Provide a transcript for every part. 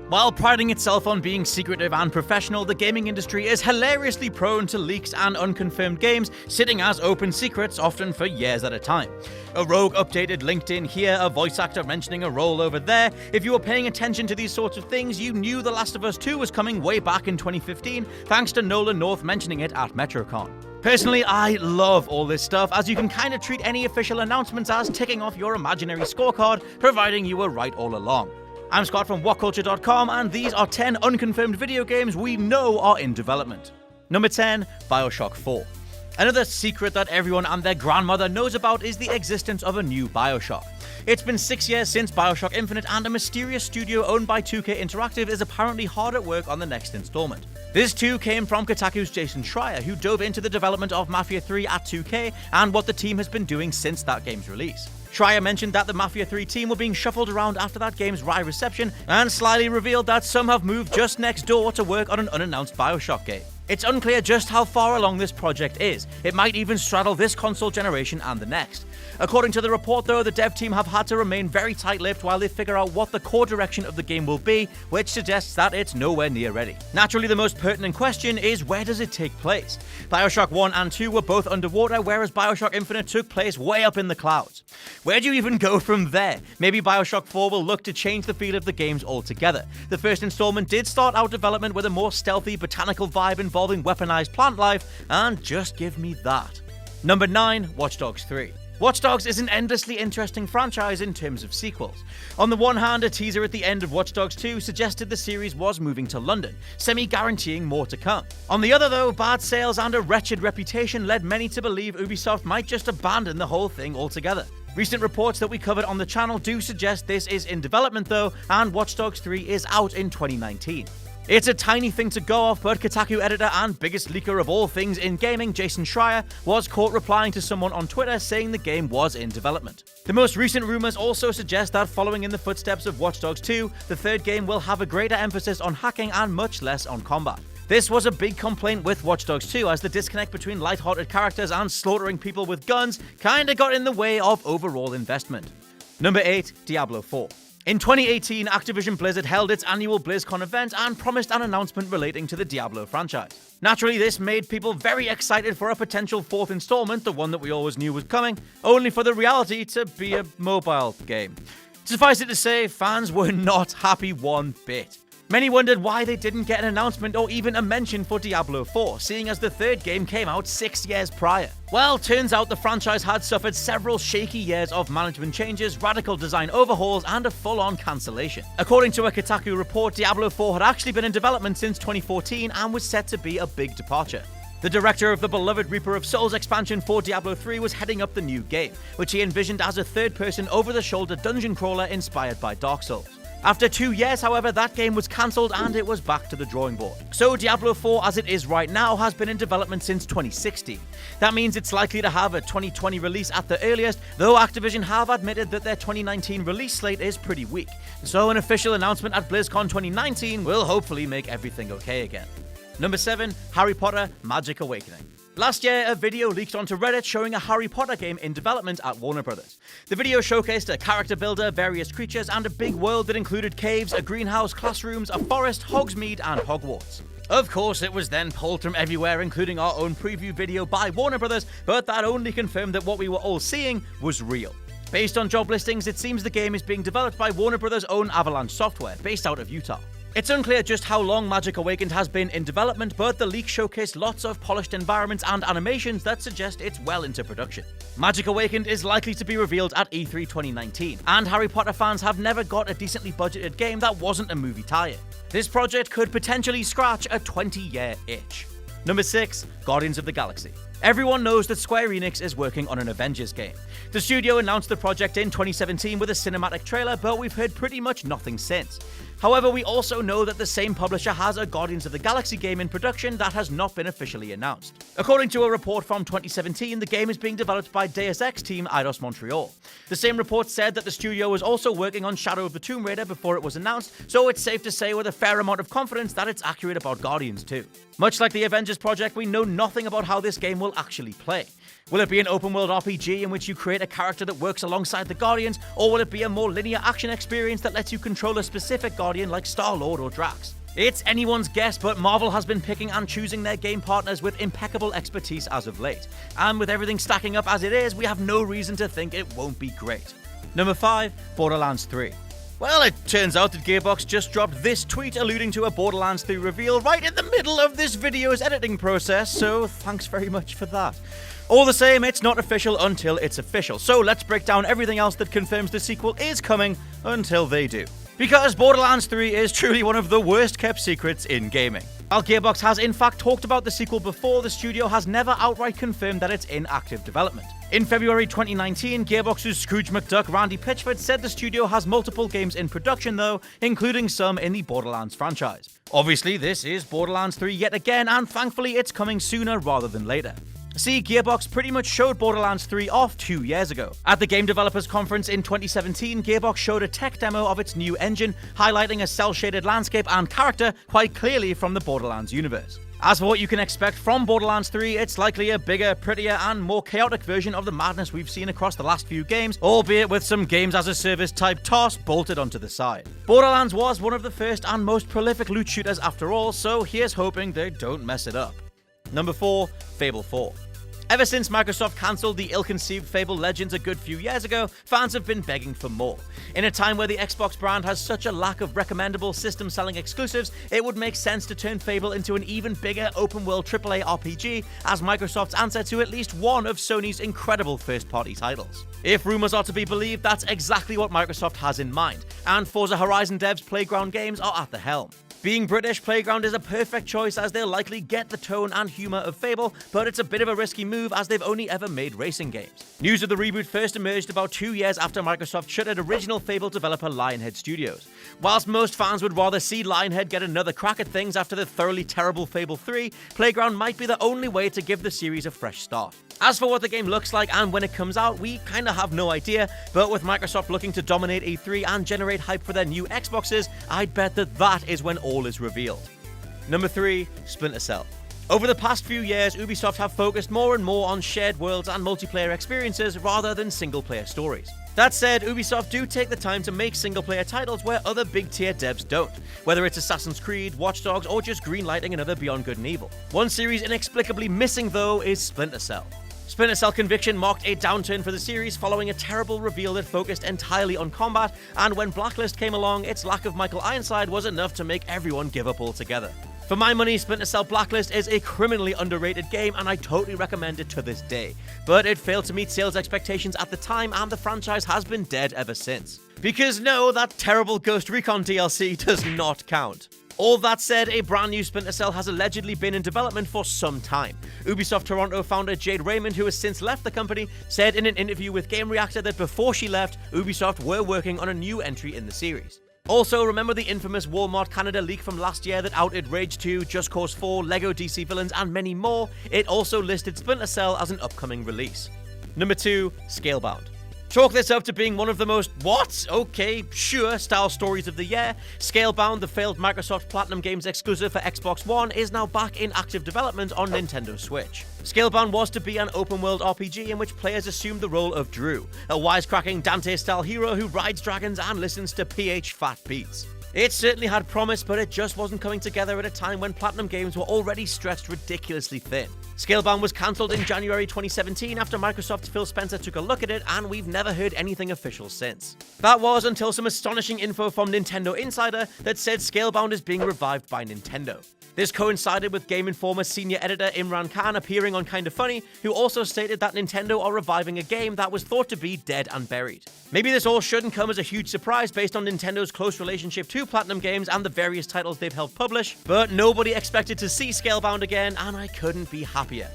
While priding itself on being secretive and professional, the gaming industry is hilariously prone to leaks and unconfirmed games sitting as open secrets, often for years at a time. A rogue updated LinkedIn here, a voice actor mentioning a role over there. If you were paying attention to these sorts of things, you knew The Last of Us 2 was coming way back in 2015, thanks to Nolan North mentioning it at MetroCon. Personally, I love all this stuff, as you can kind of treat any official announcements as ticking off your imaginary scorecard, providing you were right all along. I'm Scott from WhatCulture.com, and these are 10 unconfirmed video games we know are in development. Number 10, Bioshock IV. Another secret that everyone and their grandmother knows about is the existence of a new Bioshock. It's been 6 years since Bioshock Infinite, and a mysterious studio owned by 2K Interactive is apparently hard at work on the next installment. This too came from Kotaku's Jason Schreier, who dove into the development of Mafia 3 at 2K and what the team has been doing since that game's release. Schreier mentioned that the Mafia 3 team were being shuffled around after that game's wry reception, and slyly revealed that some have moved just next door to work on an unannounced Bioshock game. It's unclear just how far along this project is. It might even straddle this console generation and the next. According to the report though, the dev team have had to remain very tight-lipped while they figure out what the core direction of the game will be, which suggests that it's nowhere near ready. Naturally, the most pertinent question is, where does it take place? Bioshock 1 and 2 were both underwater, whereas Bioshock Infinite took place way up in the clouds. Where do you even go from there? Maybe Bioshock 4 will look to change the feel of the games altogether. The first installment did start out development with a more stealthy, botanical vibe involving weaponized plant life, and just give me that. Number 9, Watch Dogs 3. Watch Dogs is an endlessly interesting franchise in terms of sequels. On the one hand, a teaser at the end of Watch Dogs 2 suggested the series was moving to London, semi-guaranteeing more to come. On the other though, bad sales and a wretched reputation led many to believe Ubisoft might just abandon the whole thing altogether. Recent reports that we covered on the channel do suggest this is in development though, and Watch Dogs 3 is out in 2019. It's a tiny thing to go off, but Kotaku editor and biggest leaker of all things in gaming, Jason Schreier, was caught replying to someone on Twitter saying the game was in development. The most recent rumors also suggest that following in the footsteps of Watch Dogs 2, the third game will have a greater emphasis on hacking and much less on combat. This was a big complaint with Watch Dogs 2, as the disconnect between lighthearted characters and slaughtering people with guns kinda got in the way of overall investment. Number 8, Diablo IV. In 2018, Activision Blizzard held its annual BlizzCon event and promised an announcement relating to the Diablo franchise. Naturally, this made people very excited for a potential fourth installment, the one that we always knew was coming, only for the reality to be a mobile game. Suffice it to say, fans were not happy one bit. Many wondered why they didn't get an announcement or even a mention for Diablo IV, seeing as the third game came out 6 years prior. Well, turns out the franchise had suffered several shaky years of management changes, radical design overhauls, and a full-on cancellation. According to a Kotaku report, Diablo IV had actually been in development since 2014 and was set to be a big departure. The director of the beloved Reaper of Souls expansion for Diablo III was heading up the new game, which he envisioned as a third-person over-the-shoulder dungeon crawler inspired by Dark Souls. After 2 years, however, that game was cancelled and it was back to the drawing board. So Diablo IV, as it is right now, has been in development since 2016. That means it's likely to have a 2020 release at the earliest, though Activision have admitted that their 2019 release slate is pretty weak. So an official announcement at BlizzCon 2019 will hopefully make everything okay again. Number 7, Harry Potter Magic Awakening. Last year, a video leaked onto Reddit showing a Harry Potter game in development at Warner Bros. The video showcased a character builder, various creatures, and a big world that included caves, a greenhouse, classrooms, a forest, Hogsmeade, and Hogwarts. Of course, it was then pulled from everywhere, including our own preview video by Warner Bros., but that only confirmed that what we were all seeing was real. Based on job listings, it seems the game is being developed by Warner Bros' own Avalanche Software, based out of Utah. It's unclear just how long Magic Awakened has been in development, but the leak showcased lots of polished environments and animations that suggest it's well into production. Magic Awakened is likely to be revealed at E3 2019, and Harry Potter fans have never got a decently budgeted game that wasn't a movie tie-in. This project could potentially scratch a 20-year itch. Number 6, Guardians of the Galaxy. Everyone knows that Square Enix is working on an Avengers game. The studio announced the project in 2017 with a cinematic trailer, but we've heard pretty much nothing since. However, we also know that the same publisher has a Guardians of the Galaxy game in production that has not been officially announced. According to a report from 2017, the game is being developed by Deus Ex team Eidos Montreal. The same report said that the studio was also working on Shadow of the Tomb Raider before it was announced, so it's safe to say with a fair amount of confidence that it's accurate about Guardians too. Much like the Avengers project, we know nothing about how this game will actually play. Will it be an open-world RPG in which you create a character that works alongside the Guardians, or will it be a more linear action experience that lets you control a specific Guardian like Star-Lord or Drax? It's anyone's guess, but Marvel has been picking and choosing their game partners with impeccable expertise as of late. And with everything stacking up as it is, we have no reason to think it won't be great. Number 5, Borderlands 3. Well, it turns out that Gearbox just dropped this tweet alluding to a Borderlands 3 reveal right in the middle of this video's editing process, so thanks very much for that. All the same, it's not official until it's official, so let's break down everything else that confirms the sequel is coming until they do. Because Borderlands 3 is truly one of the worst kept secrets in gaming. While Gearbox has in fact talked about the sequel before, the studio has never outright confirmed that it's in active development. In February 2019, Gearbox's Scrooge McDuck Randy Pitchford said the studio has multiple games in production though, including some in the Borderlands franchise. Obviously, this is Borderlands 3 yet again, and thankfully it's coming sooner rather than later. See, Gearbox pretty much showed Borderlands 3 off 2 years ago. At the Game Developers Conference in 2017, Gearbox showed a tech demo of its new engine, highlighting a cel-shaded landscape and character quite clearly from the Borderlands universe. As for what you can expect from Borderlands 3, it's likely a bigger, prettier, and more chaotic version of the madness we've seen across the last few games, albeit with some games-as-a-service type toss bolted onto the side. Borderlands was one of the first and most prolific loot shooters after all, so here's hoping they don't mess it up. Number 4, Fable 4. Ever since Microsoft cancelled the ill-conceived Fable Legends a good few years ago, fans have been begging for more. In a time where the Xbox brand has such a lack of recommendable system-selling exclusives, it would make sense to turn Fable into an even bigger open-world AAA RPG as Microsoft's answer to at least one of Sony's incredible first-party titles. If rumors are to be believed, that's exactly what Microsoft has in mind, and Forza Horizon devs Playground Games are at the helm. Being British, Playground is a perfect choice as they'll likely get the tone and humour of Fable, but it's a bit of a risky move as they've only ever made racing games. News of the reboot first emerged about 2 years after Microsoft shuttered original Fable developer Lionhead Studios. Whilst most fans would rather see Lionhead get another crack at things after the thoroughly terrible Fable 3, Playground might be the only way to give the series a fresh start. As for what the game looks like and when it comes out, we kinda have no idea, but with Microsoft looking to dominate E3 and generate hype for their new Xboxes, I'd bet that is when all is revealed. Number 3, Splinter Cell. Over the past few years, Ubisoft have focused more and more on shared worlds and multiplayer experiences rather than single-player stories. That said, Ubisoft do take the time to make single-player titles where other big-tier devs don't, whether it's Assassin's Creed, Watch Dogs, or just greenlighting another Beyond Good and Evil. One series inexplicably missing, though, is Splinter Cell. Splinter Cell Conviction marked a downturn for the series following a terrible reveal that focused entirely on combat, and when Blacklist came along, its lack of Michael Ironside was enough to make everyone give up altogether. For my money, Splinter Cell Blacklist is a criminally underrated game, and I totally recommend it to this day. But it failed to meet sales expectations at the time, and the franchise has been dead ever since. Because no, that terrible Ghost Recon DLC does not count. All that said, a brand new Splinter Cell has allegedly been in development for some time. Ubisoft Toronto founder Jade Raymond, who has since left the company, said in an interview with Game Reactor that before she left, Ubisoft were working on a new entry in the series. Also, remember the infamous Walmart Canada leak from last year that outed Rage 2, Just Cause 4, LEGO DC Villains, and many more? It also listed Splinter Cell as an upcoming release. Number 2, Scalebound. Chalk this up to being one of the most, what? Okay, sure, style stories of the year. Scalebound, the failed Microsoft Platinum Games exclusive for Xbox One, is now back in active development on Nintendo Switch. Scalebound was to be an open-world RPG in which players assumed the role of Drew, a wisecracking Dante-style hero who rides dragons and listens to PH fat beats. It certainly had promise, but it just wasn't coming together at a time when Platinum Games were already stretched ridiculously thin. Scalebound was cancelled in January 2017 after Microsoft's Phil Spencer took a look at it, and we've never heard anything official since. That was until some astonishing info from Nintendo Insider that said Scalebound is being revived by Nintendo. This coincided with Game Informer's senior editor Imran Khan appearing on Kinda Funny, who also stated that Nintendo are reviving a game that was thought to be dead and buried. Maybe this all shouldn't come as a huge surprise based on Nintendo's close relationship to Platinum Games and the various titles they've helped publish, but nobody expected to see Scalebound again, and I couldn't be happier.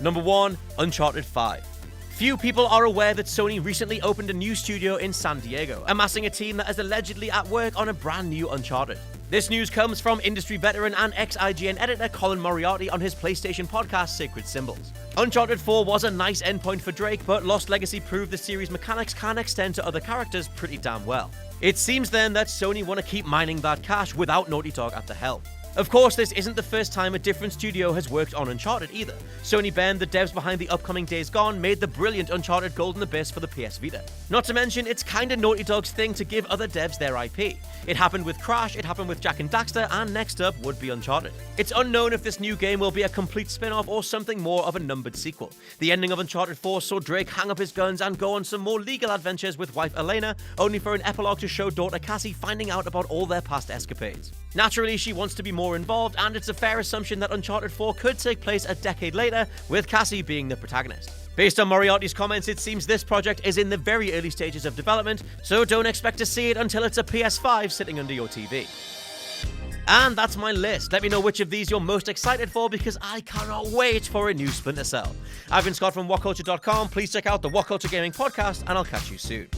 Number 1, Uncharted 5. Few people are aware that Sony recently opened a new studio in San Diego, amassing a team that is allegedly at work on a brand new Uncharted. This news comes from industry veteran and ex-IGN editor Colin Moriarty on his PlayStation podcast Sacred Symbols. Uncharted 4 was a nice endpoint for Drake, but Lost Legacy proved the series' mechanics can extend to other characters pretty damn well. It seems then that Sony want to keep mining that cash without Naughty Dog at the helm. Of course, this isn't the first time a different studio has worked on Uncharted either. Sony Bend, the devs behind the upcoming Days Gone, made the brilliant Uncharted Golden Abyss for the PS Vita. Not to mention, it's kinda Naughty Dog's thing to give other devs their IP. It happened with Crash, it happened with Jak and Daxter, and next up would be Uncharted. It's unknown if this new game will be a complete spin-off or something more of a numbered sequel. The ending of Uncharted 4 saw Drake hang up his guns and go on some more legal adventures with wife Elena, only for an epilogue to show daughter Cassie finding out about all their past escapades. Naturally, she wants to be more involved, and it's a fair assumption that Uncharted 4 could take place a decade later, with Cassie being the protagonist. Based on Moriarty's comments, it seems this project is in the very early stages of development, so don't expect to see it until it's a PS5 sitting under your TV. And that's my list. Let me know which of these you're most excited for, because I cannot wait for a new Splinter Cell. I've been Scott from WhatCulture.com. Please check out the WhatCulture Gaming Podcast, and I'll catch you soon.